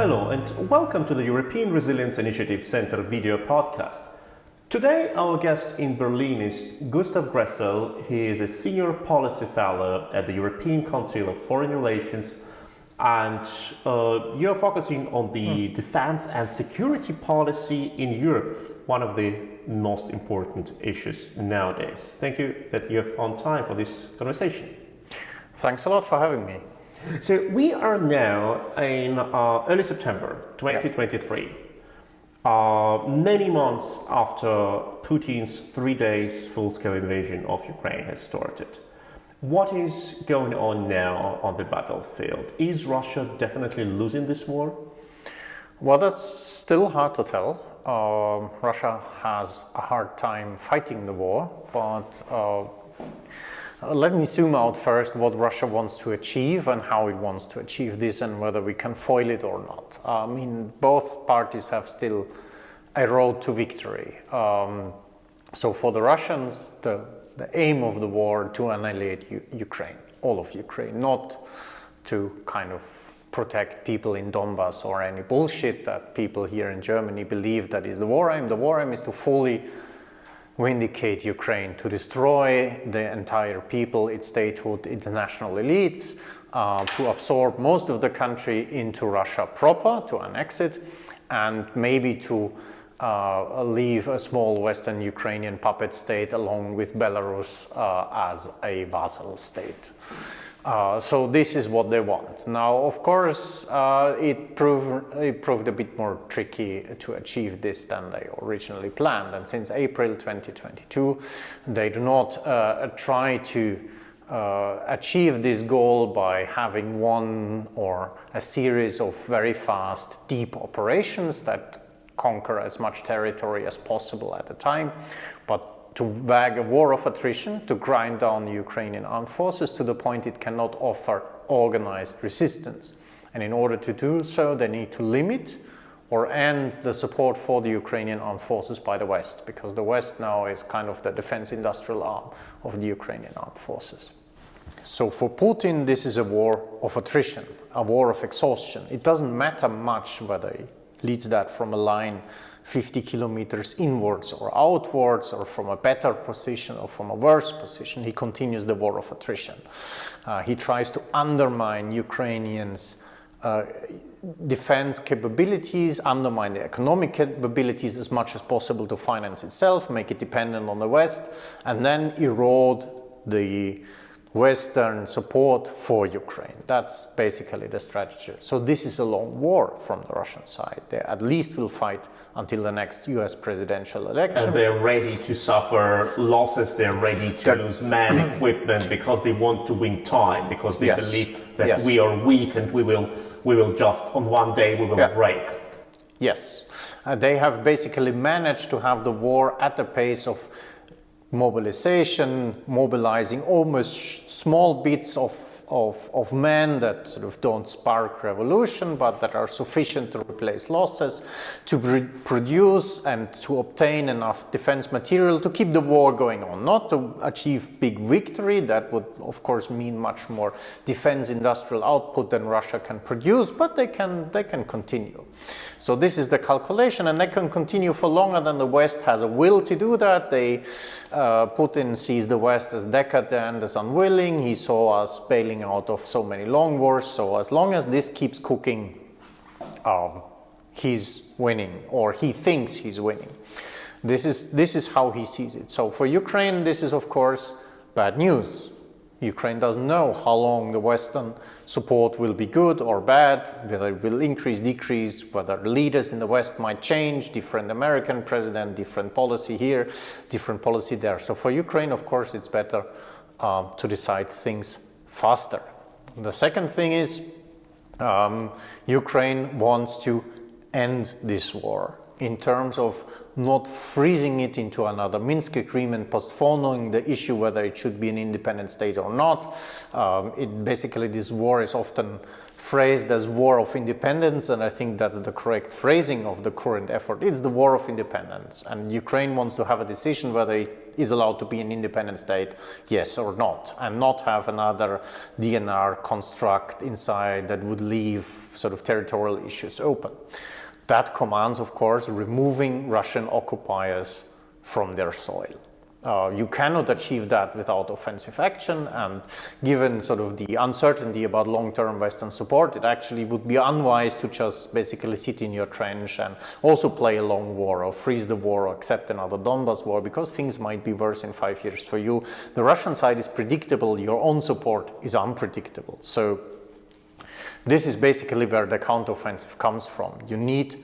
Hello and welcome to the European Resilience Initiative Center video podcast. Today our guest in Berlin is Gustav Gressel. He is a senior policy fellow at the European Council of Foreign Relations, and you're focusing on the defense and security policy in Europe, one of the most important issues nowadays. Thank you that you have found time for this conversation. Thanks a lot for having me. So we are now in early September 2023, many months after Putin's 3 days full-scale invasion of Ukraine has started. What is going on now on the battlefield? Is Russia definitely losing this war? Well, that's still hard to tell. Russia has a hard time fighting the war, but let me zoom out first what Russia wants to achieve and how it wants to achieve this and whether we can foil it or not. I mean, both parties have still a road to victory. So for the Russians, the aim of the war to annihilate Ukraine, all of Ukraine, not to kind of protect people in Donbass or any bullshit that people here in Germany believe that is the war aim. The war aim is to fully vindicate Ukraine, to destroy the entire people, its statehood, its national elites, to absorb most of the country into Russia proper, to annex it, and maybe to leave a small Western Ukrainian puppet state along with Belarus as a vassal state. So this is what they want. Now, of course, it proved a bit more tricky to achieve this than they originally planned. And since April 2022, they do not try to achieve this goal by having one or a series of very fast, deep operations that conquer as much territory as possible at a time, but to wage a war of attrition, to grind down the Ukrainian armed forces to the point it cannot offer organized resistance. And in order to do so, they need to limit or end the support for the Ukrainian armed forces by the West, because the West now is kind of the defense industrial arm of the Ukrainian armed forces. So for Putin, this is a war of attrition, a war of exhaustion. It doesn't matter much whether he leads that from a line 50 kilometers inwards or outwards, or from a better position or from a worse position. He continues the war of attrition. He tries to undermine Ukrainians' defense capabilities, undermine the economic capabilities as much as possible to finance itself, make it dependent on the West, and then erode the Western support for Ukraine. That's basically the strategy. So this is a long war from the Russian side. They at least will fight until the next US presidential election. And they're ready to suffer losses, they're ready to lose man, equipment, because they want to win time, because they believe that we are weak and we will just, on one day, we will break. Yes. They have basically managed to have the war at the pace of mobilization, mobilizing almost small bits of men that sort of don't spark revolution, but that are sufficient to replace losses, to produce and to obtain enough defense material to keep the war going on, not to achieve big victory. That would, of course, mean much more defense industrial output than Russia can produce, but they can continue. So this is the calculation, and they can continue for longer than the West has a will to do that. Putin sees the West as decadent, as unwilling. He saw us bailing out of so many long wars. So as long as this keeps cooking, he's winning, or he thinks he's winning. This is how he sees it. So for Ukraine, this is of course bad news. Ukraine doesn't know how long the Western support will be good or bad, whether it will increase, decrease, whether leaders in the West might change, different American president, different policy here, different policy there. So for Ukraine, of course, it's better to decide things faster. The second thing is Ukraine wants to end this war in terms of not freezing it into another Minsk agreement, postponing the issue whether it should be an independent state or not. Basically, this war is often phrased as war of independence, and I think that's the correct phrasing of the current effort. It's the war of independence, and Ukraine wants to have a decision whether is allowed to be an independent state, yes or not, and not have another DNR construct inside that would leave sort of territorial issues open. That commands, of course, removing Russian occupiers from their soil. You cannot achieve that without offensive action, and given sort of the uncertainty about long-term Western support, it actually would be unwise to just basically sit in your trench and also play a long war or freeze the war or accept another Donbas war, because things might be worse in 5 years for you. The Russian side is predictable, your own support is unpredictable. So this is basically where the counteroffensive comes from. You need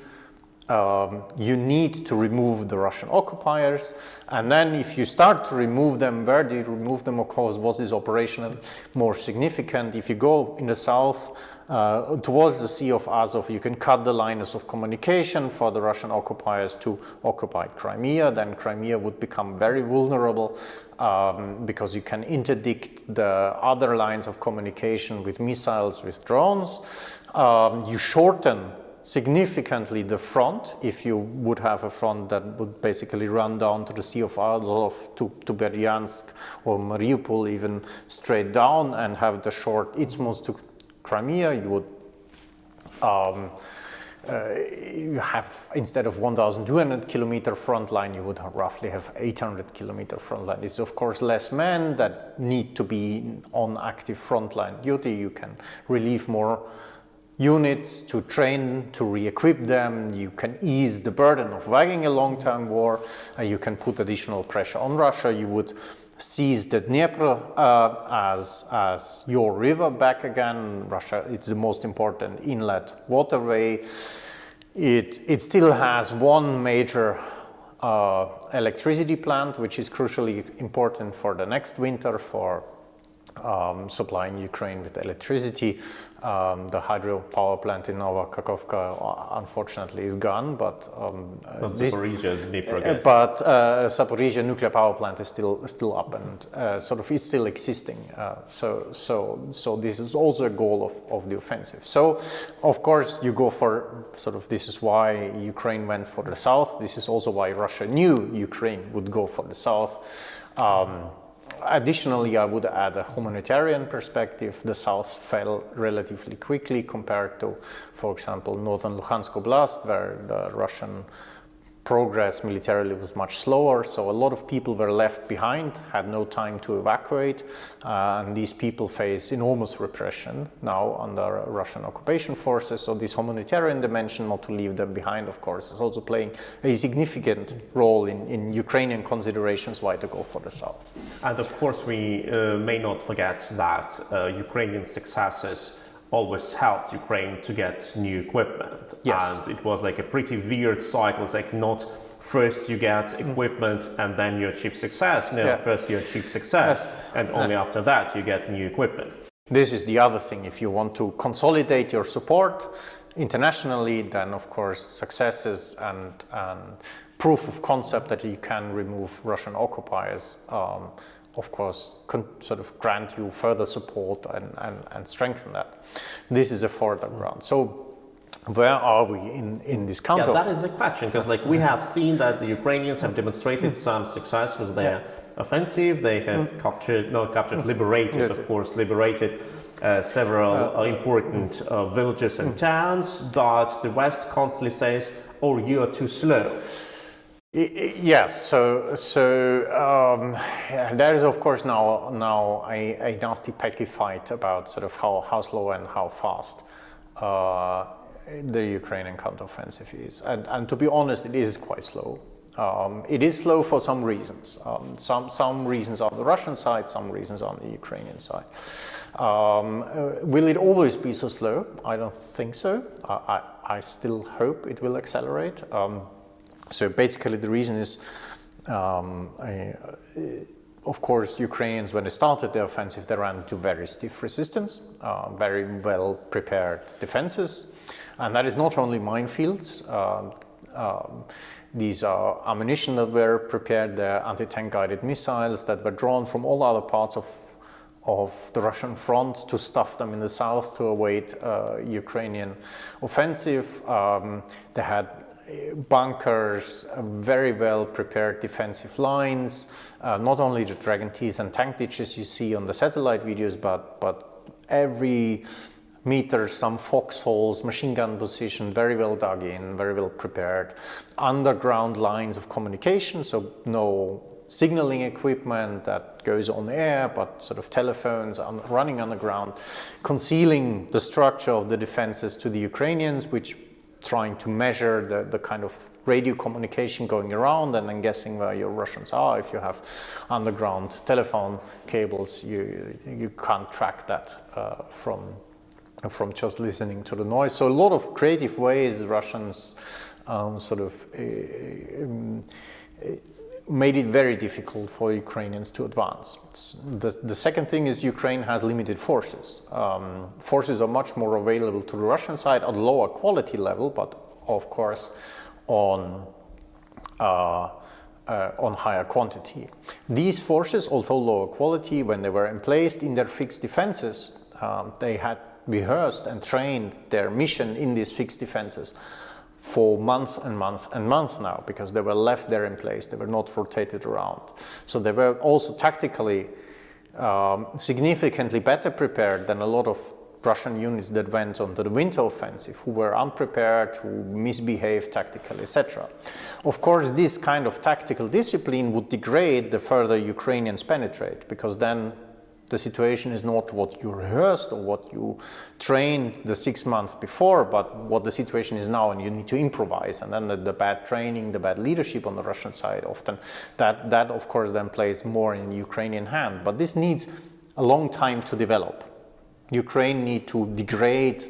to remove the Russian occupiers, and then if you start to remove them, where do you remove them? Of course, was this operational more significant? If you go in the south towards the Sea of Azov, you can cut the lines of communication for the Russian occupiers to occupy Crimea. Then Crimea would become very vulnerable because you can interdict the other lines of communication with missiles, with drones. You shorten significantly the front, if you would have a front that would basically run down to the Sea of Azov, to Berdyansk or Mariupol, even straight down, and have the short Isthmus to Crimea. You would you have, instead of 1,200 kilometer front line, you would roughly have 800 kilometer front line. It's of course less men that need to be on active frontline duty. You can relieve more units to train, to re-equip them. You can ease the burden of waging a long-term war. You can put additional pressure on Russia. You would seize the Dnieper as your river back again. Russia, it's the most important inlet waterway. It still has one major electricity plant, which is crucially important for the next winter for supplying Ukraine with electricity. The hydropower plant in Nova Kakhovka unfortunately is gone, but Zaporizhzhia nuclear power plant is still up and sort of is still existing. So this is also a goal of the offensive. So of course you go for sort of, this is why Ukraine went for the south. This is also why Russia knew Ukraine would go for the south. Additionally, I would add a humanitarian perspective. The south fell relatively quickly compared to, for example, northern Luhansk Oblast, where the Russian progress militarily was much slower. So a lot of people were left behind, had no time to evacuate, and these people face enormous repression now under Russian occupation forces. So this humanitarian dimension, not to leave them behind, of course, is also playing a significant role in Ukrainian considerations why to go for the south. And of course, we may not forget that Ukrainian successes always helped Ukraine to get new equipment. Yes. And it was like a pretty weird cycle. It's like not first you get equipment and then you achieve success. No, Yeah. first you achieve success and only after that you get new equipment. This is the other thing. If you want to consolidate your support internationally, then of course successes and proof of concept that you can remove Russian occupiers of course, sort of grant you further support and strengthen that. This is a further ground. So where are we in this counter? Yeah, that is the question, because like we have seen that the Ukrainians have demonstrated some success with their offensive. They have liberated, of course, several important villages and towns, but the West constantly says, oh, you are too slow. Yes, so there is of course now a nasty petty fight about sort of how slow and how fast the Ukrainian counteroffensive is, and to be honest, it is quite slow. It is slow for some reasons. Some reasons on the Russian side, some reasons on the Ukrainian side. Will it always be so slow? I don't think so. I still hope it will accelerate. So basically the reason is, of course, Ukrainians, when they started their offensive, they ran into very stiff resistance, very well prepared defenses. And that is not only minefields. These are ammunition that were prepared, they're anti-tank guided missiles that were drawn from all other parts of the Russian front to stuff them in the south to await Ukrainian offensive. They had bunkers, very well prepared defensive lines, not only the dragon teeth and tank ditches you see on the satellite videos, but every meter, some foxholes, machine gun position, very well dug in, very well prepared, underground lines of communication, so no signaling equipment that goes on air, but sort of telephones running underground, concealing the structure of the defenses to the Ukrainians, which trying to measure the kind of radio communication going around and then guessing where your Russians are. If you have underground telephone cables, you can't track that from just listening to the noise. So a lot of creative ways the Russians made it very difficult for Ukrainians to advance. The second thing is Ukraine has limited forces. Forces are much more available to the Russian side at lower quality level, but of course on higher quantity. These forces, although lower quality, when they were emplaced in their fixed defenses, they had rehearsed and trained their mission in these fixed defenses for months and months and months now, because they were left there in place, they were not rotated around. So they were also tactically significantly better prepared than a lot of Russian units that went on to the winter offensive, who were unprepared, who misbehaved tactically, etc. Of course, this kind of tactical discipline would degrade the further Ukrainians penetrate, because then the situation is not what you rehearsed or what you trained the 6 months before, but what the situation is now, and you need to improvise. And then the bad training, the bad leadership on the Russian side, often that of course then plays more in Ukrainian hand. But this needs a long time to develop. Ukraine need to degrade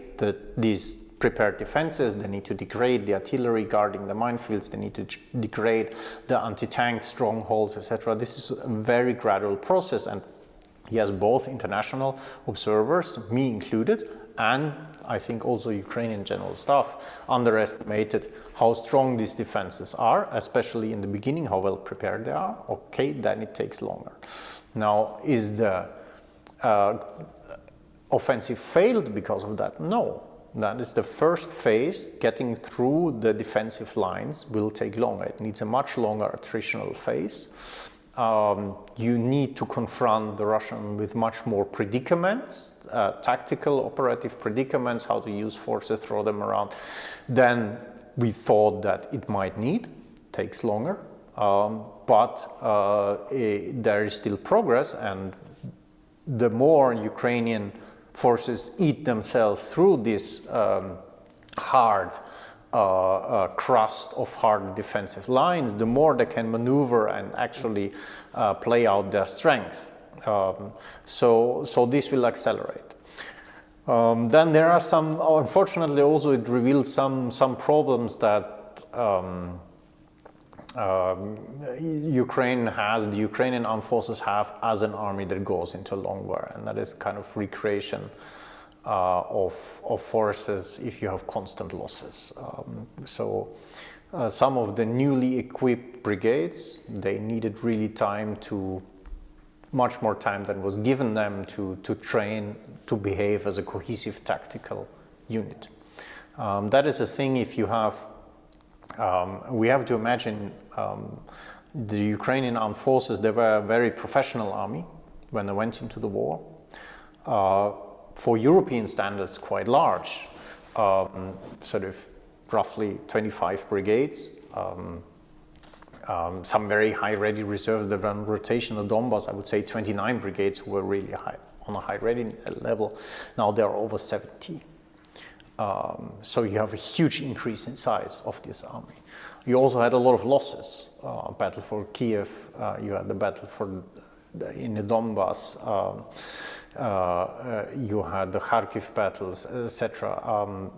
these prepared defenses, they need to degrade the artillery guarding the minefields, they need to degrade the anti-tank strongholds, etc. This is a very gradual process, and he has both international observers, me included, and I think also Ukrainian general staff underestimated how strong these defenses are, especially in the beginning, how well prepared they are. Okay, then it takes longer. Now, is the offensive failed because of that? No. That is the first phase. Getting through the defensive lines will take longer. It needs a much longer attritional phase. You need to confront the Russian with much more predicaments, tactical, operative predicaments, how to use forces, throw them around, than we thought that it might need. Takes longer, but there is still progress, and the more Ukrainian forces eat themselves through this hard crust of hard defensive lines, the more they can maneuver and actually play out their strength. So this will accelerate. Then there are some, unfortunately also it revealed some problems that Ukraine has, the Ukrainian armed forces have as an army that goes into long war, and that is kind of recreation of forces if you have constant losses. Some of the newly equipped brigades, they needed really much more time than was given them to train, to behave as a cohesive tactical unit. That is a thing. If you have, we have to imagine the Ukrainian armed forces, they were a very professional army when they went into the war. For European standards, quite large, sort of roughly 25 brigades, some very high ready reserves that run rotation on Donbass. I would say 29 brigades who were really high, on a high ready level. Now there are over 70. So you have a huge increase in size of this army. You also had a lot of losses. Battle for Kiev, you had the battle in the Donbass, you had the Kharkiv battles, etc.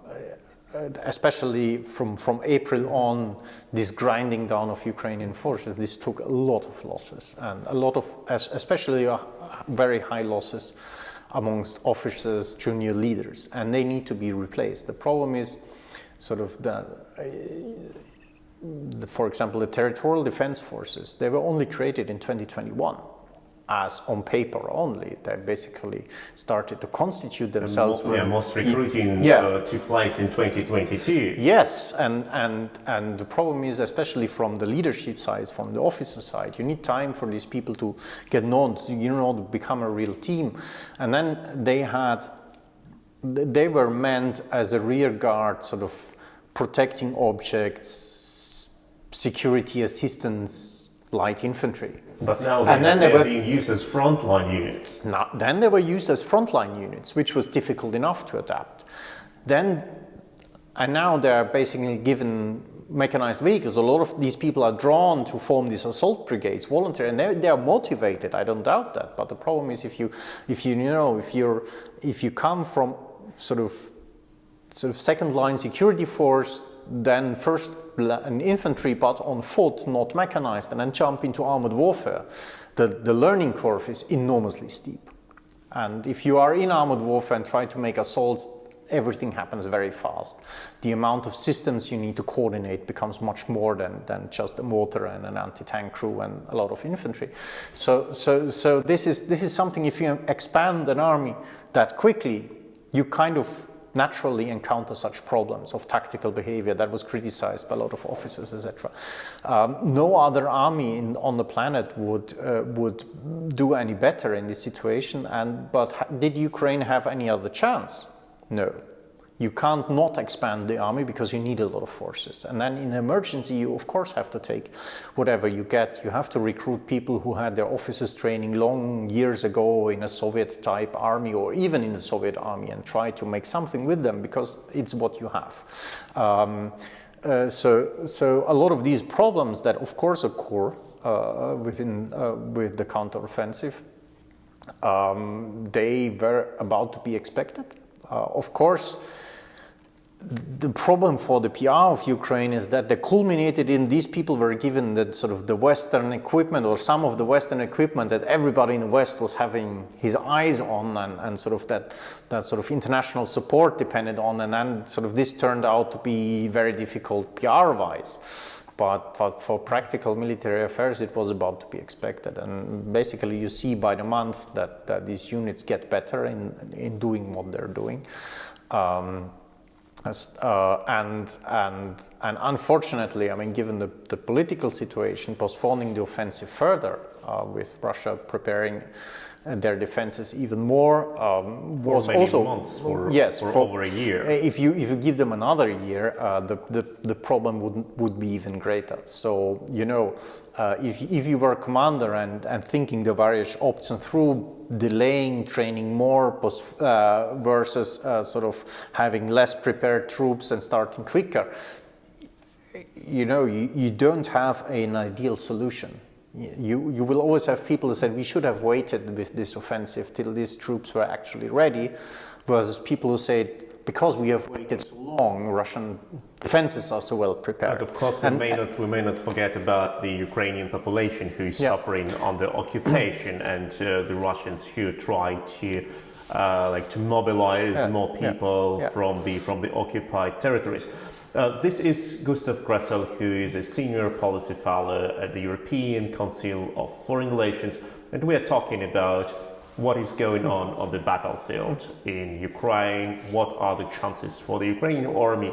Especially from April on, this grinding down of Ukrainian forces, this took a lot of losses, and a lot of, especially very high losses amongst officers, junior leaders, and they need to be replaced. The problem is sort of for example, the territorial defense forces, they were only created in 2021. as on paper only. They basically started to constitute themselves. Most recruiting took place in 2022. Yes, and the problem is, especially from the leadership side, from the officer side, you need time for these people to get known, to become a real team. And then they were meant as a rear guard, sort of protecting objects, security assistance, light infantry. But now they were being used as frontline units. Then they were used as frontline units, which was difficult enough to adapt. And now they are basically given mechanized vehicles. A lot of these people are drawn to form these assault brigades voluntarily, and they are motivated. I don't doubt that. But the problem is, if you come from sort of second line security force, then first an infantry but on foot, not mechanized, and then jump into armored warfare, the learning curve is enormously steep. And if you are in armored warfare and try to make assaults, everything happens very fast. The amount of systems you need to coordinate becomes much more than just a mortar and an anti-tank crew and a lot of infantry. So this is something, if you expand an army that quickly, you kind of naturally encounter such problems of tactical behavior that was criticized by a lot of officers, etc. No other army on the planet would do any better in this situation. But did Ukraine have any other chance? No. You can't not expand the army because you need a lot of forces. And then in an emergency, you of course have to take whatever you get. You have to recruit people who had their officers training long years ago in a Soviet type army or even in the Soviet army and try to make something with them because it's what you have. So a lot of these problems that of course occur with the counteroffensive, they were about to be expected. Of course, the problem for the PR of Ukraine is that they culminated in these people were given the sort of the Western equipment or some of the Western equipment that everybody in the West was having his eyes on and sort of that sort of international support depended on, and then sort of this turned out to be very difficult PR-wise. But for practical military affairs, it was about to be expected. And basically, you see by the month that these units get better in doing what they're doing. And unfortunately, I mean, given the political situation, postponing the offensive further, with Russia preparing their defenses even more, was also months for over a year. If you give them another year, the problem would be even greater. So if you were a commander and thinking the various options through, delaying training more versus sort of having less prepared troops and starting quicker, you don't have an ideal solution. You will always have people that said we should have waited with this offensive till these troops were actually ready, versus people who said because we have waited so long, Russian defenses are so well prepared. And of course, we may not forget about the Ukrainian population who is suffering under occupation, and the Russians who try to mobilize more people from the occupied territories. This is Gustav Gressel, who is a senior policy fellow at the European Council of Foreign Relations, and we are talking about what is going on the battlefield in Ukraine, what are the chances for the Ukrainian army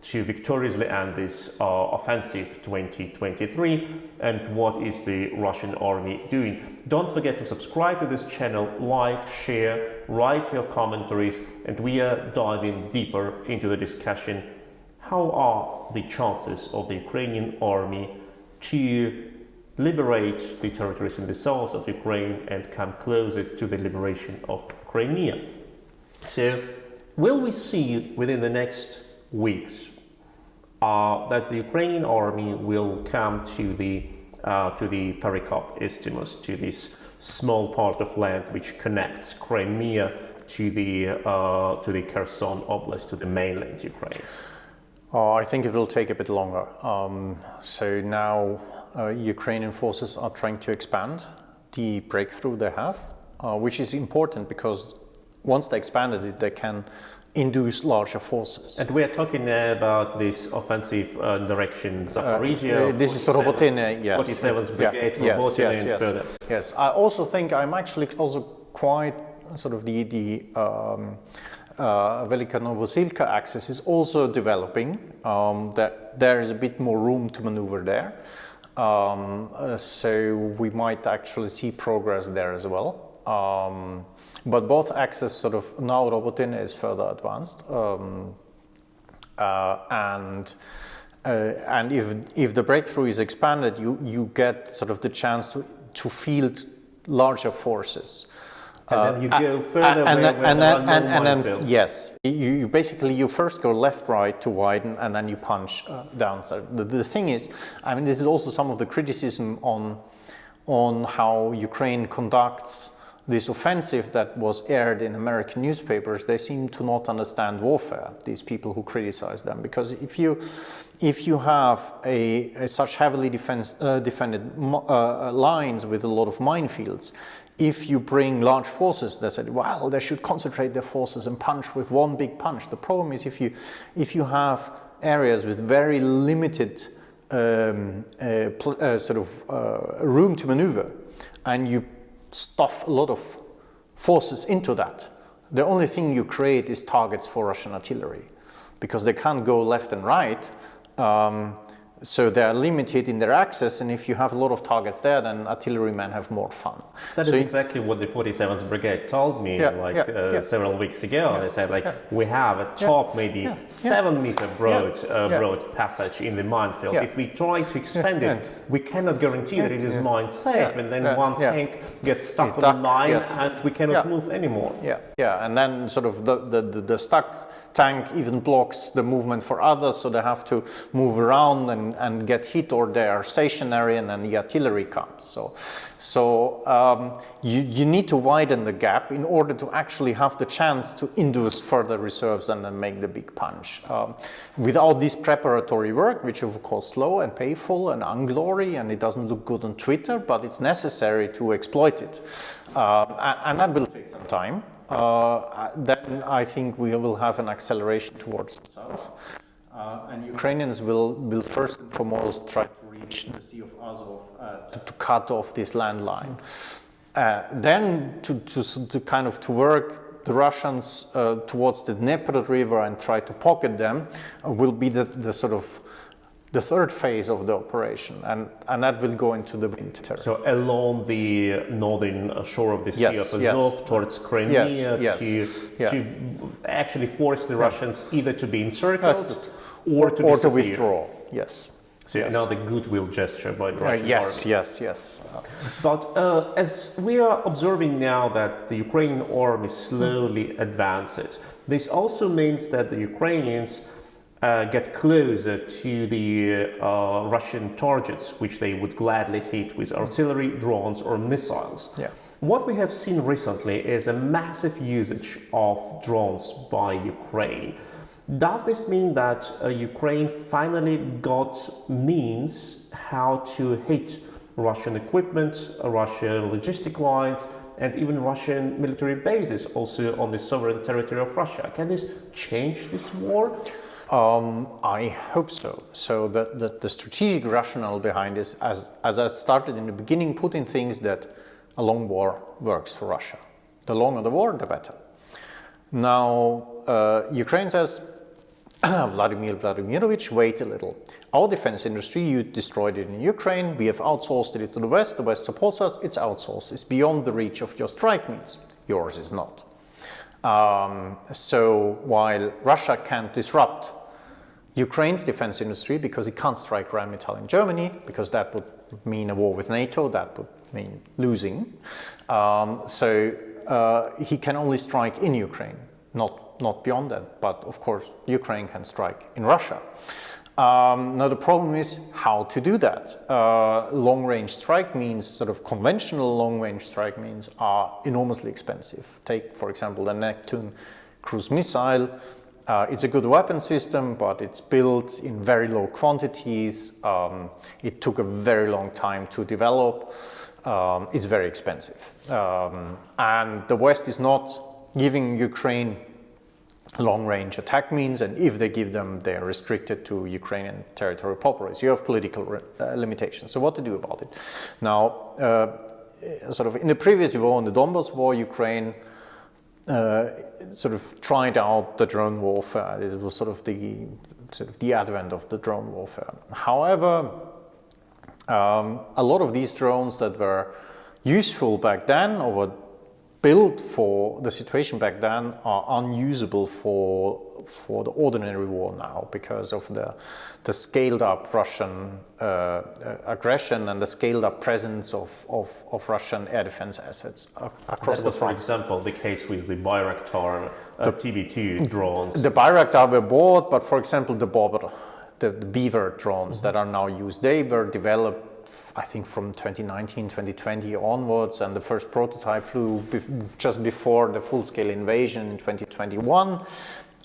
to victoriously end this offensive 2023, and what is the Russian army doing. Don't forget to subscribe to this channel, like, share, write your commentaries, and we are diving deeper into the discussion. How are the chances of the Ukrainian army to liberate the territories in the south of Ukraine and come closer to the liberation of Crimea? So, will we see within the next weeks that the Ukrainian army will come to the Perikop Isthmus, to this small part of land which connects Crimea to the Kherson Oblast, to the mainland Ukraine? I think it will take a bit longer. So now Ukrainian forces are trying to expand the breakthrough they have, which is important because once they expanded it, they can induce larger forces. And we are talking about this offensive direction, Zaporizhia. This is Robotyne, yes. 47th Brigade, Robotyne, and further. Yes, I also think I'm actually also quite sort of the Velika Novosilka axis is also developing. That there is a bit more room to maneuver there. So we might actually see progress there as well. But both axes sort of, now Robotyne is further advanced. And if the breakthrough is expanded, you get sort of the chance to field larger forces. And then you go further and then yes, you basically you first go left, right to widen, and then you punch down. So the thing is, I mean, this is also some of the criticism on how Ukraine conducts this offensive that was aired in American newspapers. They seem to not understand warfare, these people who criticize them, because if you have such heavily defended lines with a lot of minefields, if you bring large forces, they said, well, they should concentrate their forces and punch with one big punch. The problem is if you have areas with very limited room to maneuver, and you stuff a lot of forces into that, the only thing you create is targets for Russian artillery, because they can't go left and right. So they are limited in their access, and if you have a lot of targets there, then artillerymen have more fun. That is exactly what the 47th Brigade told me several weeks ago. They said, we have a top maybe 7 meter broad passage in the minefield. If we try to expand it, we cannot guarantee that it is mine safe, and then one tank gets stuck on the line and we cannot move anymore. And then sort of the stuck tank even blocks the movement for others, so they have to move around and get hit, or they are stationary and then the artillery comes. So you need to widen the gap in order to actually have the chance to induce further reserves and then make the big punch. Without this preparatory work, which is of course slow and painful and unglory, and it doesn't look good on Twitter, but it's necessary to exploit it. And that will take some time. Then I think we will have an acceleration towards the south. And Ukrainians will first and foremost try to reach the Sea of Azov to cut off this landline. Then to work the Russians towards the Dnieper River and try to pocket them will be the sort of the third phase of the operation, and that will go into the winter. So along the northern shore of the Sea of Azov towards Crimea to actually force the Russians either to be encircled or to withdraw. Yes. So another goodwill gesture by the Russian army. Yes. But as we are observing now that the Ukrainian army slowly advances, this also means that the Ukrainians get closer to the Russian targets, which they would gladly hit with artillery, drones, or missiles. What we have seen recently is a massive usage of drones by Ukraine. Does this mean that Ukraine finally got means how to hit Russian equipment, Russian logistic lines, and even Russian military bases also on the sovereign territory of Russia? Can this change this war? I hope so. So the strategic rationale behind this, as I started in the beginning, Putin thinks that a long war works for Russia. The longer the war, the better. Now, Ukraine says, Vladimir Vladimirovich, wait a little. Our defense industry, you destroyed it in Ukraine, we have outsourced it to the West supports us, it's outsourced, it's beyond the reach of your strike means, yours is not. So while Russia can't disrupt Ukraine's defense industry because it can't strike Rheinmetall in Germany, because that would mean a war with NATO, that would mean losing. So he can only strike in Ukraine, not beyond that. But of course, Ukraine can strike in Russia. Now the problem is how to do that. Long-range strike means, sort of conventional long-range strike means are enormously expensive. Take, for example, the Neptune cruise missile. It's a good weapon system, but it's built in very low quantities. It took a very long time to develop. It's very expensive. And the West is not giving Ukraine long-range attack means, and if they give them, they're restricted to Ukrainian territory proper. So you have political limitations. So what to do about it? Now, sort of in the previous war, in the Donbas war, Ukraine sort of tried out the drone warfare. It was sort of the advent of the drone warfare. However, a lot of these drones that were useful back then or were built for the situation back then are unusable for the ordinary war now because of the scaled up Russian aggression and the scaled up presence of Russian air defense assets across the front. For example, the case with the Bayraktar TB2 drones. The Bayraktar were bought, but for example, the Beaver drones that are now used, they were developed I think from 2019, 2020 onwards, and the first prototype flew just before the full-scale invasion in 2021.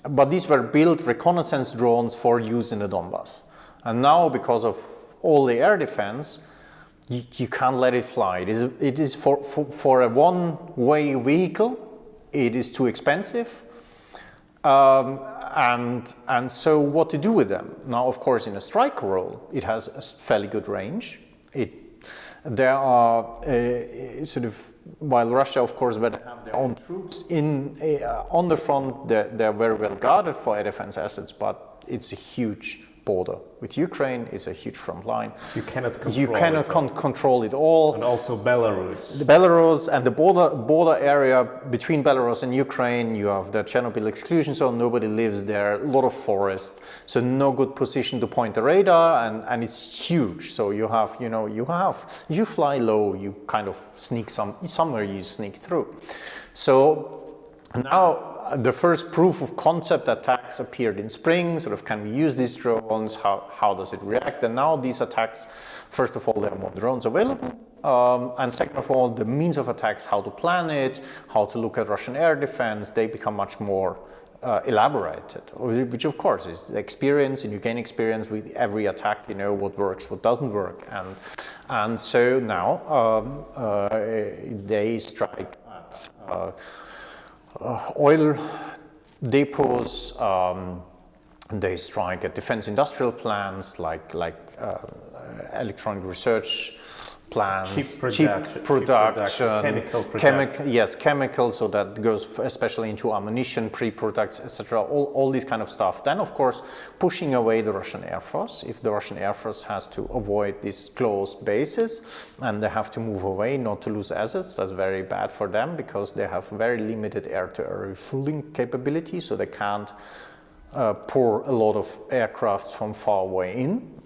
But these were built reconnaissance drones for use in the Donbas. And now, because of all the air defense, you can't let it fly. It is for a one-way vehicle, it is too expensive. And so what to do with them? Now, of course, in a strike role, it has a fairly good range. There are while Russia, of course, will have their own troops on the front, they're very well guarded for air defense assets, but it's a huge border with Ukraine, is a huge front line. You cannot control it all. And also Belarus. Belarus and the border area between Belarus and Ukraine, you have the Chernobyl exclusion zone, nobody lives there, a lot of forest, so no good position to point the radar, and it's huge. So you have, if you fly low, you kind of sneak somewhere you sneak through. So now, the first proof of concept attacks appeared in spring, sort of can we use these drones, how does it react? And now these attacks, first of all, there are more drones available. And second of all, the means of attacks, how to plan it, how to look at Russian air defense, they become much more elaborated, which of course is experience, and you gain experience with every attack, what works, what doesn't work. And so now they strike at oil depots, they strike at defense industrial plants like electronic research plants, chip production, chemical, so that goes especially into ammunition, pre-products, etc., all this kind of stuff. Then, of course, pushing away the Russian Air Force. If the Russian Air Force has to avoid these closed bases and they have to move away, not to lose assets, that's very bad for them because they have very limited air-to-air refueling capability, so they can't pour a lot of aircrafts from far away in.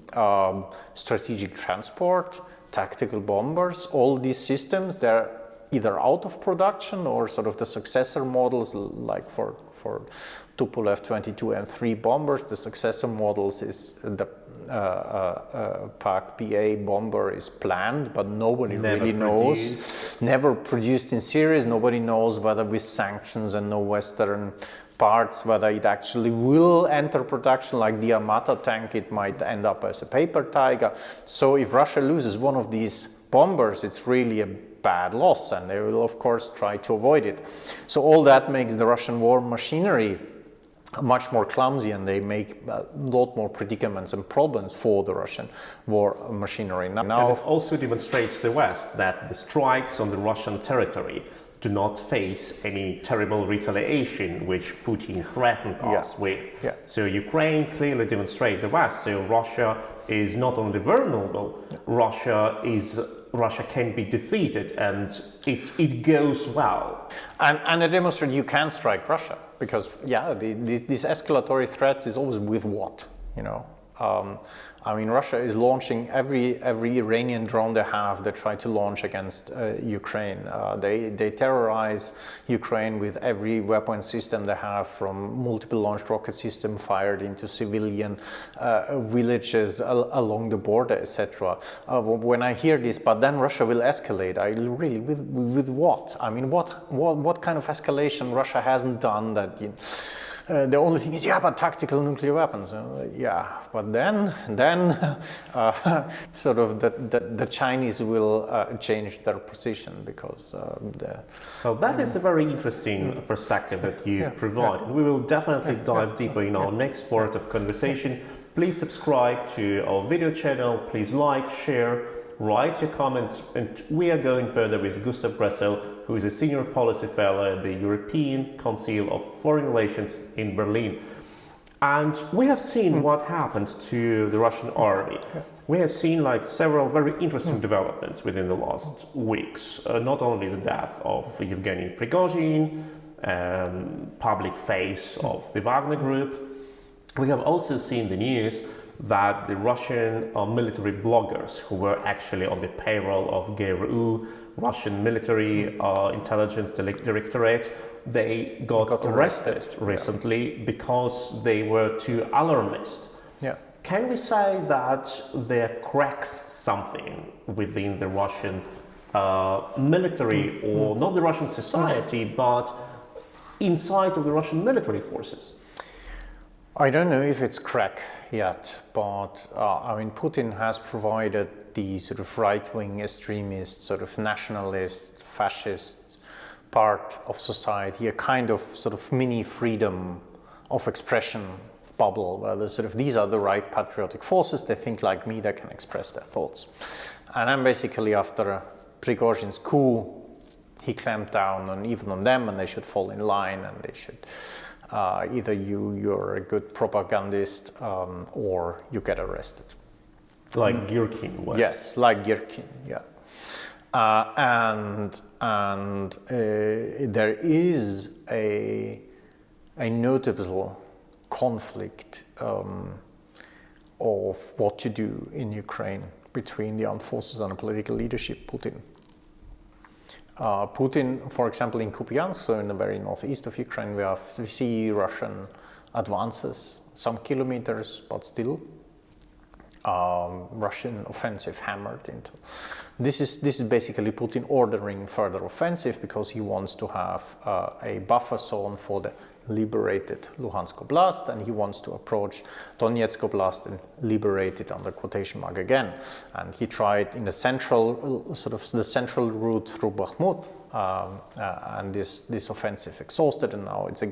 Strategic transport, tactical bombers, all these systems, they're either out of production or sort of the successor models, like for Tupolev 22 M3 bombers, the successor models is the PAK-PA bomber is planned, but nobody really knows. Never produced in series, nobody knows whether with sanctions and no Western parts, whether it actually will enter production. Like the Armata tank, it might end up as a paper tiger. So if Russia loses one of these bombers, it's really a bad loss, and they will of course try to avoid it. So all that makes the Russian war machinery much more clumsy, and they make a lot more predicaments and problems for the Russian war machinery. Now, and it also demonstrates the West that the strikes on the Russian territory do not face any terrible retaliation which Putin threatened us with. Yeah. So Ukraine clearly demonstrates the West. So Russia is not only vulnerable, Russia can be defeated, and it goes well. And it demonstrates you can strike Russia, because these escalatory threats is always with what, Russia is launching every Iranian drone they have, they try to launch against Ukraine. They terrorize Ukraine with every weapon system they have, from multiple launched rocket system fired into civilian villages along the border, etc. When I hear this, but then Russia will escalate, with what? What kind of escalation Russia hasn't done that? The only thing is, yeah, but tactical nuclear weapons. Yeah, but then sort of the Chinese will change their position because Well, that is a very interesting perspective that you provide. We will definitely dive deeper in our next part of conversation. Please subscribe to our video channel. Please like, share, write your comments, and we are going further with Gustav Gressel, who is a senior policy fellow at the European Council of Foreign Relations in Berlin. And we have seen what happened to the Russian army. We have seen like several very interesting developments within the last weeks. Not only the death of Yevgeny Prigozhin, public face of the Wagner Group. We have also seen the news that the Russian military bloggers who were actually on the payroll of GRU, Russian military intelligence directorate, they got arrested recently because they were too alarmist. Yeah. Can we say that there cracks something within the Russian military, or not the Russian society, but inside of the Russian military forces? I don't know if it's crack yet, but I mean, Putin has provided the sort of right-wing extremist, sort of nationalist, fascist part of society a kind of sort of mini freedom of expression bubble, where the sort of these are the right patriotic forces, they think like me, they can express their thoughts. And then basically after Prigozhin's coup, he clamped down on even on them, and they should fall in line, and they should either you're a good propagandist or you get arrested. Like Girkin was. Yes, like Girkin, yeah. And there is a notable conflict of what to do in Ukraine between the armed forces and the political leadership, Putin. Putin, for example, in Kupiansk, so in the very northeast of Ukraine, we see Russian advances, some kilometers, but still Russian offensive hammered into. This is basically Putin ordering further offensive because he wants to have a buffer zone for the liberated Luhansk Oblast, and he wants to approach Donetsk Oblast and liberate it under quotation mark again. And he tried in the central, sort of the central route through Bakhmut, and this offensive exhausted, and now it's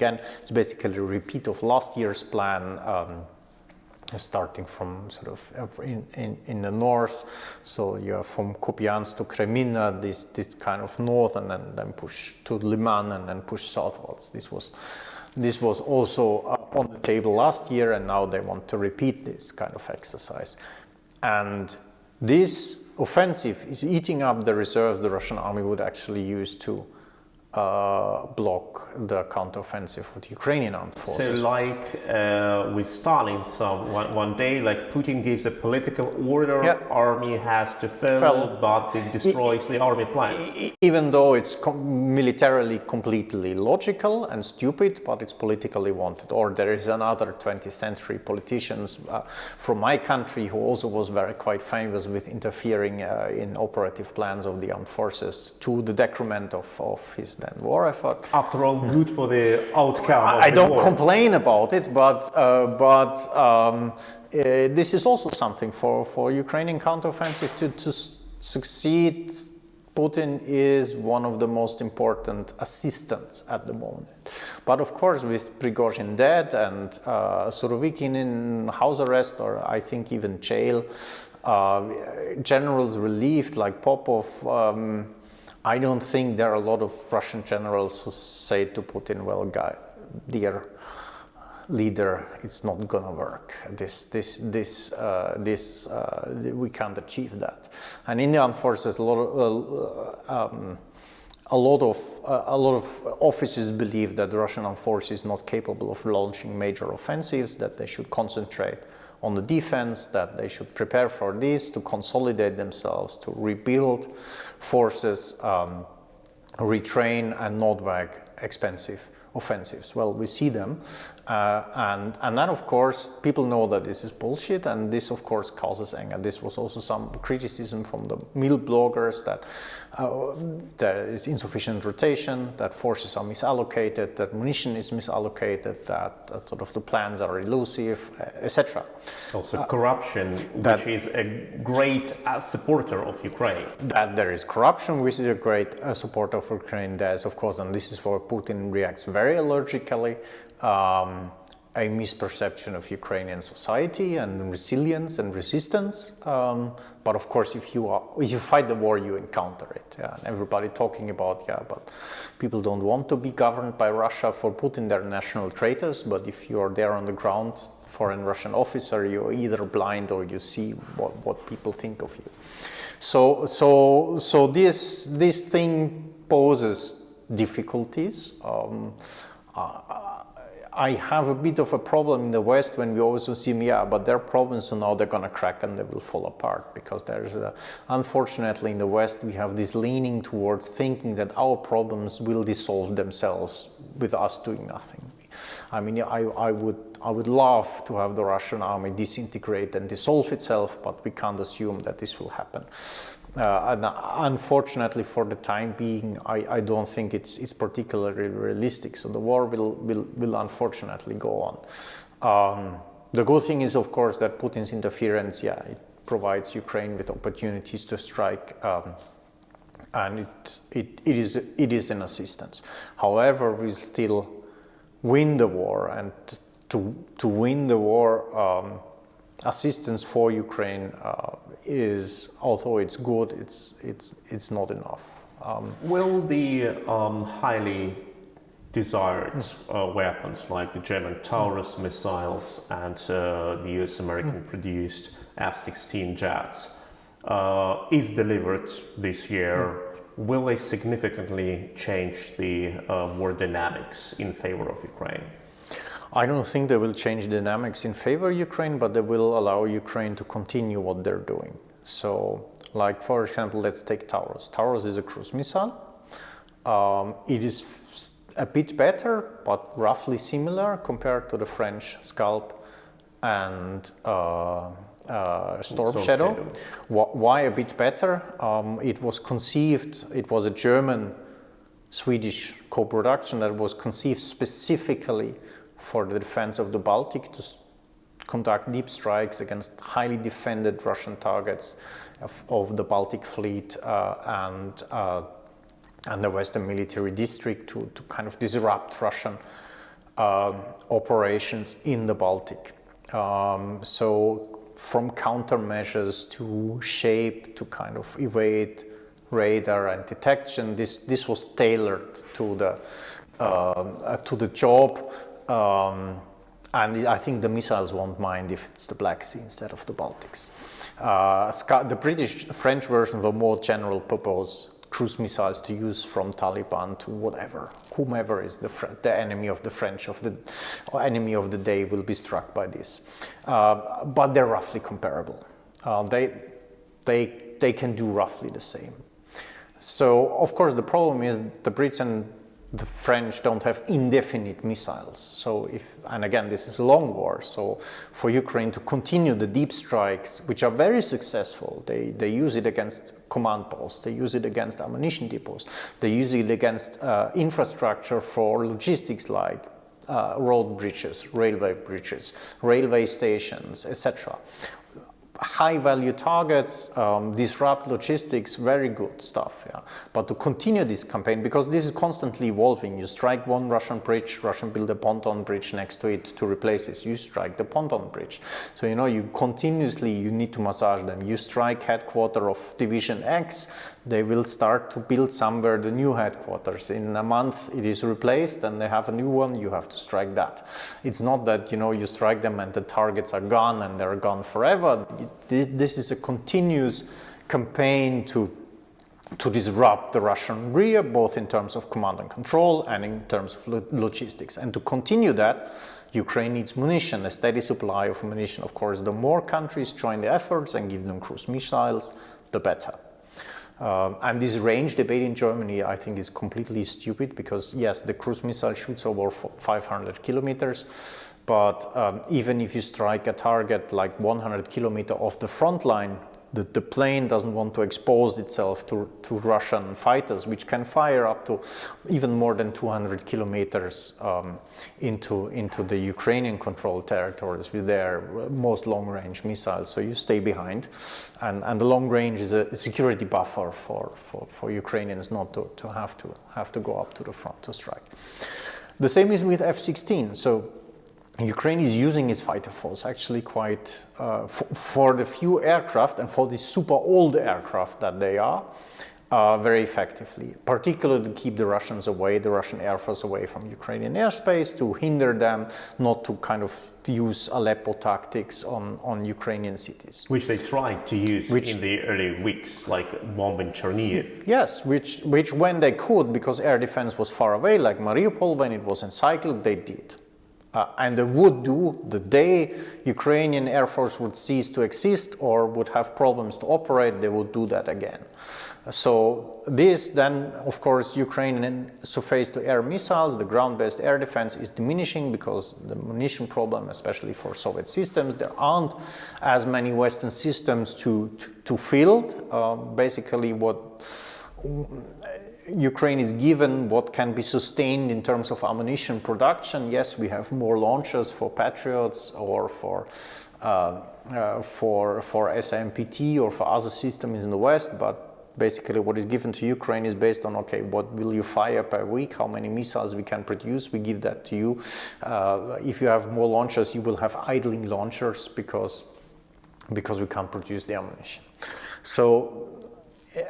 basically a repeat of last year's plan, starting from sort of in the north. So you have from Kupiansk to Crimea, this kind of north, and then push to Liman, and then push southwards. This was also on the table last year, and now they want to repeat this kind of exercise. And this offensive is eating up the reserves the Russian army would actually use to block the counteroffensive of the Ukrainian armed forces. So like with Stalin, one day, like Putin gives a political order, army has to follow, but it destroys the army plans. Even though it's militarily completely logical and stupid, but it's politically wanted. Or there is another 20th century politicians from my country who also was quite famous with interfering in operative plans of the armed forces to the detriment of his then war effort. After all, good for the outcome. I don't complain about it, but this is also something for Ukrainian counteroffensive to succeed. Putin is one of the most important assistants at the moment. But of course, with Prigozhin dead and Surovikin in house arrest, or I think even jail, generals relieved like Popov, I don't think there are a lot of Russian generals who say to Putin, well, dear leader, it's not gonna work. We can't achieve that. And in the armed forces, a lot of officers believe that the Russian armed force is not capable of launching major offensives, that they should concentrate on the defense, that they should prepare for this, to consolidate themselves, to rebuild forces, retrain, and not wage expensive offensives. Well, we see them, and then of course people know that this is bullshit, and this of course causes anger. This was also some criticism from the mill bloggers that there is insufficient rotation, that forces are misallocated, that munition is misallocated, that sort of the plans are elusive, etc. Also corruption, which is a great supporter of Ukraine. That there is corruption, which is a great supporter of Ukraine. There's of course, and this is where Putin reacts very allergically, a misperception of Ukrainian society and resilience and resistance. But of course, if you fight the war, you encounter it. Yeah? And everybody talking about, but people don't want to be governed by Russia. For Putin, they're national traitors. But if you're there on the ground, foreign Russian officer, you're either blind or you see what people think of you. So this thing poses difficulties. I have a bit of a problem in the West when we always assume, but their problems, so now they're going to crack and they will fall apart, because unfortunately in the West we have this leaning towards thinking that our problems will dissolve themselves with us doing nothing. I mean, I would love to have the Russian army disintegrate and dissolve itself, but we can't assume that this will happen. And unfortunately, for the time being, I don't think it's particularly realistic. So the war will unfortunately go on. The good thing is, of course, that Putin's interference, it provides Ukraine with opportunities to strike, and it is an assistance. However, we still win the war, and to win the war, assistance for Ukraine is, although it's good, it's not enough. Will the highly desired weapons like the German Taurus missiles and the US American produced F-16 jets, if delivered this year, will they significantly change the war dynamics in favor of Ukraine? I don't think they will change dynamics in favor of Ukraine, but they will allow Ukraine to continue what they're doing. So, like, for example, let's take Taurus. Taurus is a cruise missile. It is a bit better, but roughly similar compared to the French Scalp and Storm Shadow. Why a bit better? It was a German-Swedish co-production that was conceived specifically for the defense of the Baltic, to conduct deep strikes against highly defended Russian targets of the Baltic fleet and the Western Military District, to kind of disrupt Russian operations in the Baltic. So from countermeasures to shape to kind of evade radar and detection, this was tailored to the job. And I think the missiles won't mind if it's the Black Sea instead of the Baltics. The French version were more general purpose cruise missiles to use from Taliban to whomever is the enemy of the French or enemy of the day will be struck by this. But they're roughly comparable. They can do roughly the same. So of course the problem is the Brits and the French don't have indefinite missiles. So and again, this is a long war. So for Ukraine to continue the deep strikes, which are very successful, they use it against command posts, they use it against ammunition depots, they use it against infrastructure for logistics like road bridges, railway stations, etc. High-value targets, disrupt logistics, very good stuff. Yeah. But to continue this campaign, because this is constantly evolving, you strike one Russian bridge, Russian build a pontoon bridge next to it to replace it. You strike the pontoon bridge. So, you need to massage them. You strike headquarters of Division X, they will start to build somewhere the new headquarters. In a month, it is replaced and they have a new one, you have to strike that. It's not that, you strike them and the targets are gone and they're gone forever. This is a continuous campaign to disrupt the Russian rear, both in terms of command and control and in terms of logistics. And to continue that, Ukraine needs munition, a steady supply of munition. Of course, the more countries join the efforts and give them cruise missiles, the better. And this range debate in Germany, I think, is completely stupid because, yes, the cruise missile shoots over 500 kilometers, but even if you strike a target like 100 kilometers off the front line, the plane doesn't want to expose itself to Russian fighters, which can fire up to even more than 200 kilometers into the Ukrainian controlled territories with their most long-range missiles. So you stay behind, and the long range is a security buffer for Ukrainians not to have to go up to the front to strike. The same is with F-16. So Ukraine is using its fighter force actually quite, for the few aircraft and for the super old aircraft that they are, very effectively, particularly to keep the Russians away, the Russian Air Force away from Ukrainian airspace, to hinder them not to kind of use Aleppo tactics on Ukrainian cities. Which they tried to use in the early weeks, like bombing Chernihiv. Yes, which when they could, because air defense was far away, like Mariupol, when it was encircled, they did. And they would do the day Ukrainian Air Force would cease to exist or would have problems to operate, they would do that again. So this then, of course, Ukrainian surface-to-air missiles, the ground-based air defense is diminishing because the munition problem, especially for Soviet systems, there aren't as many Western systems to field. Basically what Ukraine is given, what can be sustained in terms of ammunition production. Yes, we have more launchers for Patriots or for SAMPT or for other systems in the West, but basically what is given to Ukraine is based on, okay, what will you fire per week, how many missiles we can produce, we give that to you. If you have more launchers, you will have idling launchers because we can't produce the ammunition. So,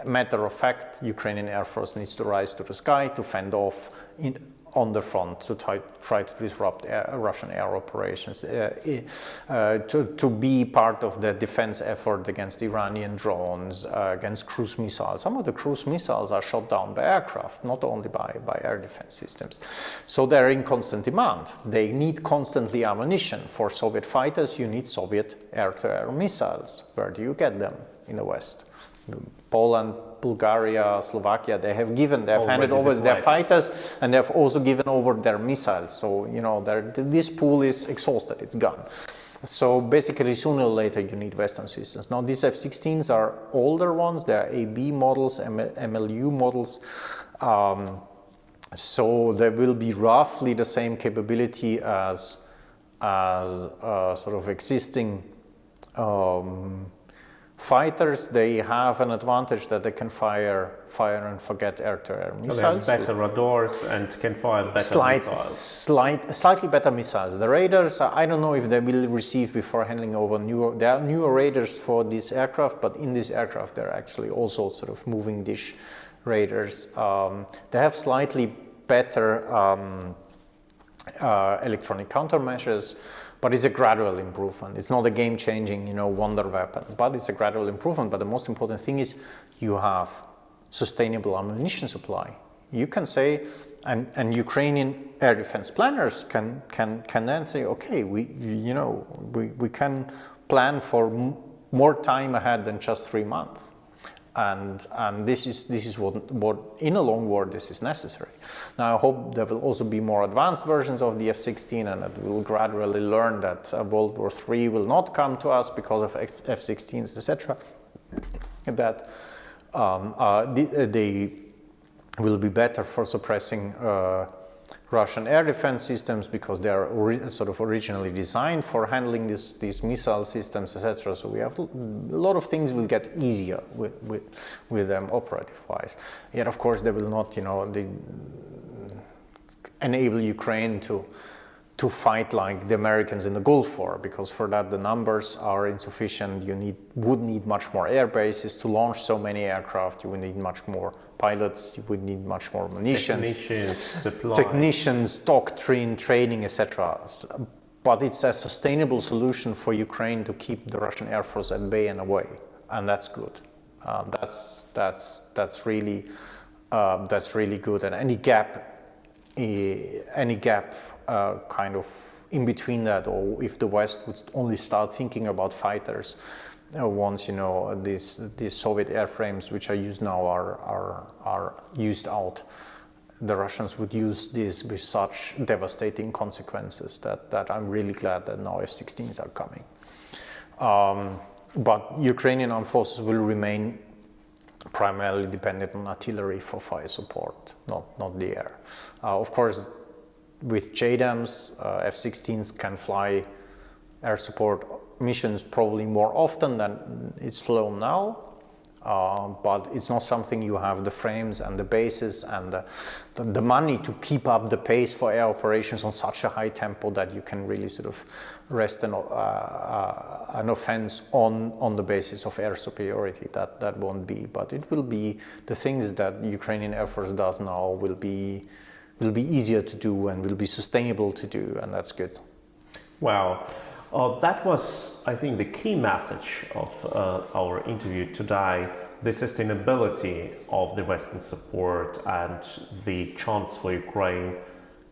matter of fact, Ukrainian Air Force needs to rise to the sky to fend off on the front, to try to disrupt Russian air operations, to be part of the defense effort against Iranian drones, against cruise missiles. Some of the cruise missiles are shot down by aircraft, not only by air defense systems. So they're in constant demand. They need constantly ammunition. For Soviet fighters, you need Soviet air-to-air missiles. Where do you get them in the West? Poland, Bulgaria, Slovakia, they have handed over their fighters, and they have also given over their missiles. So, you know, this pool is exhausted, it's gone. So basically, sooner or later, you need Western systems. Now, these F-16s are older ones. They are AB models, MLU models. So they will be roughly the same capability as sort of existing fighters. They have an advantage that they can fire and forget air-to-air missiles. They have better radars and can fire better missiles. Slightly better missiles. The radars, I don't know if they will receive before handing over there are newer radars for this aircraft, but in this aircraft they're actually also sort of moving dish radars. They have slightly better electronic countermeasures. But it's a gradual improvement. It's not a game-changing, wonder weapon. But it's a gradual improvement. But the most important thing is you have sustainable ammunition supply. You can say, and Ukrainian air defense planners can then say, okay, we can plan for more time ahead than just 3 months. And this is what in a long war this is necessary. Now I hope there will also be more advanced versions of the F-16, and that we'll gradually learn that World War III will not come to us because of F-16s, etc. That they will be better for suppressing Russian air defense systems because they are sort of originally designed for handling these missile systems, etc. So we have a lot of things will get easier with them operative-wise. Yet, of course, they will not, they enable Ukraine to fight like the Americans in the Gulf War, because for that the numbers are insufficient. You would need much more air bases to launch so many aircraft. You would need much more pilots. You would need much more munitions, technicians, doctrine, training, etc. But it's a sustainable solution for Ukraine to keep the Russian Air Force at bay and away, and that's good. That's really good. And any gap kind of in between that, or if the West would only start thinking about fighters once these Soviet airframes which are used now are used out, the Russians would use this with such devastating consequences that I'm really glad that now F-16s are coming. But Ukrainian armed forces will remain primarily dependent on artillery for fire support, not the air. Of course, with JDAMs, F-16s can fly air support missions probably more often than it's flown now, but it's not something you have the frames and the bases and the money to keep up the pace for air operations on such a high tempo that you can really sort of rest an offense on the basis of air superiority. That won't be, but it will be the things that the Ukrainian Air Force does now will be easier to do and will be sustainable to do, and that's good. Wow. That was, I think, the key message of our interview today, the sustainability of the Western support and the chance for Ukraine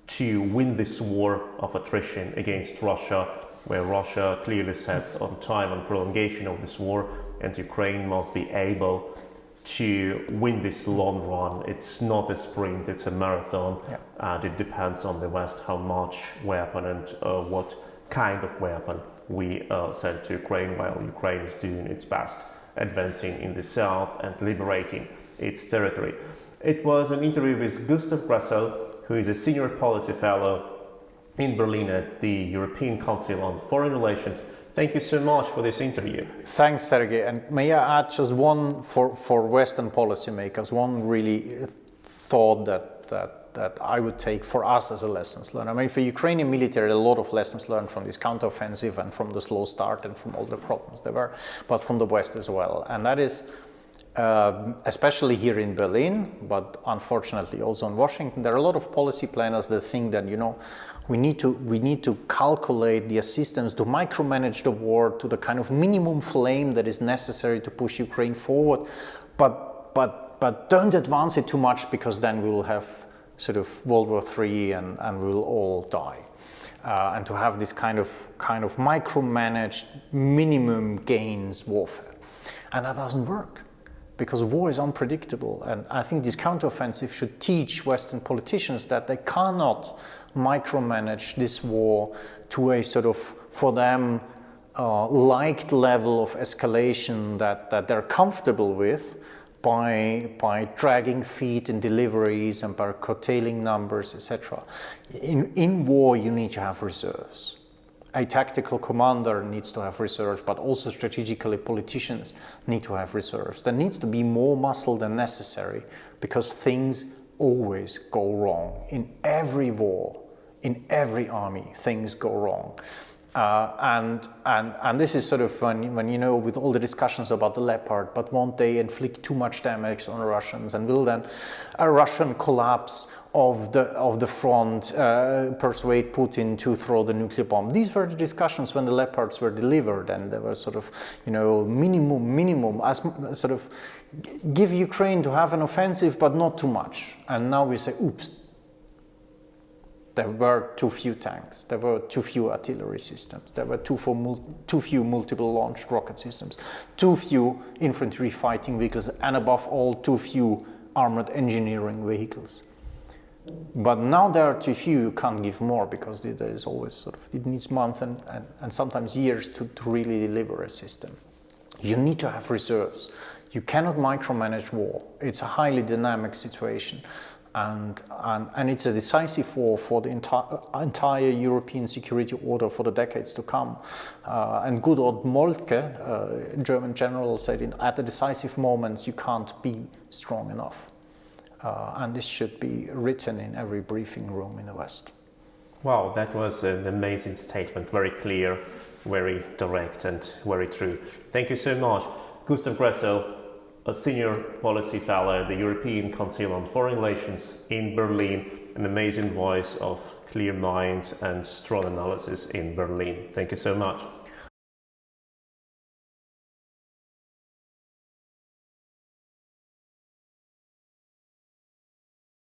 to win this war of attrition against Russia, where Russia clearly sets on time and prolongation of this war, and Ukraine must be able to win this long run. It's not a sprint, it's a marathon, and it depends on the West how much weapon and what kind of weapon we send to Ukraine, while Ukraine is doing its best, advancing in the south and liberating its territory. It was an interview with Gustav Gressel, who is a senior policy fellow in Berlin at the European Council on Foreign Relations. Thank you so much for this interview. Thanks, Sergei. And may I add just one for Western policymakers, one really thought that I would take for us as a lessons learned. I mean, for Ukrainian military, a lot of lessons learned from this counteroffensive and from the slow start and from all the problems there were, but from the West as well. And that is, especially here in Berlin, but unfortunately also in Washington, there are a lot of policy planners that think that, we need to calculate the assistance to micromanage the war to the kind of minimum flame that is necessary to push Ukraine forward, but don't advance it too much, because then we will have sort of World War III and we will all die. And to have this kind of micromanaged minimum gains warfare. And that doesn't work, because war is unpredictable. And I think this counteroffensive should teach Western politicians that they cannot micromanage this war to a sort of, for them, liked level of escalation that they're comfortable with, by dragging feet in deliveries and by curtailing numbers, etc. In war, you need to have reserves. A tactical commander needs to have reserves, but also strategically politicians need to have reserves. There needs to be more muscle than necessary, because things always go wrong. In every war, in every army, things go wrong. And this is sort of when with all the discussions about the Leopard, but won't they inflict too much damage on the Russians, and will then a Russian collapse of the front persuade Putin to throw the nuclear bomb? These were the discussions when the Leopards were delivered, and there were sort of minimum as sort of give Ukraine to have an offensive, but not too much. And now we say, oops. There were too few tanks, there were too few artillery systems, there were too few multiple launched rocket systems, too few infantry fighting vehicles, and above all, too few armored engineering vehicles. But now there are too few, you can't give more, because there is always sort of, it needs months and sometimes years to really deliver a system. You need to have reserves. You cannot micromanage war. It's a highly dynamic situation. And it's a decisive war for the entire European security order for the decades to come. And good old Moltke, German general, said at the decisive moments you can't be strong enough. And this should be written in every briefing room in the West. Wow, that was an amazing statement, very clear, very direct and very true. Thank you so much. Gustav Gressel, a senior policy fellow at the European Council on Foreign Relations in Berlin, an amazing voice of clear mind and strong analysis in Berlin. Thank you so much.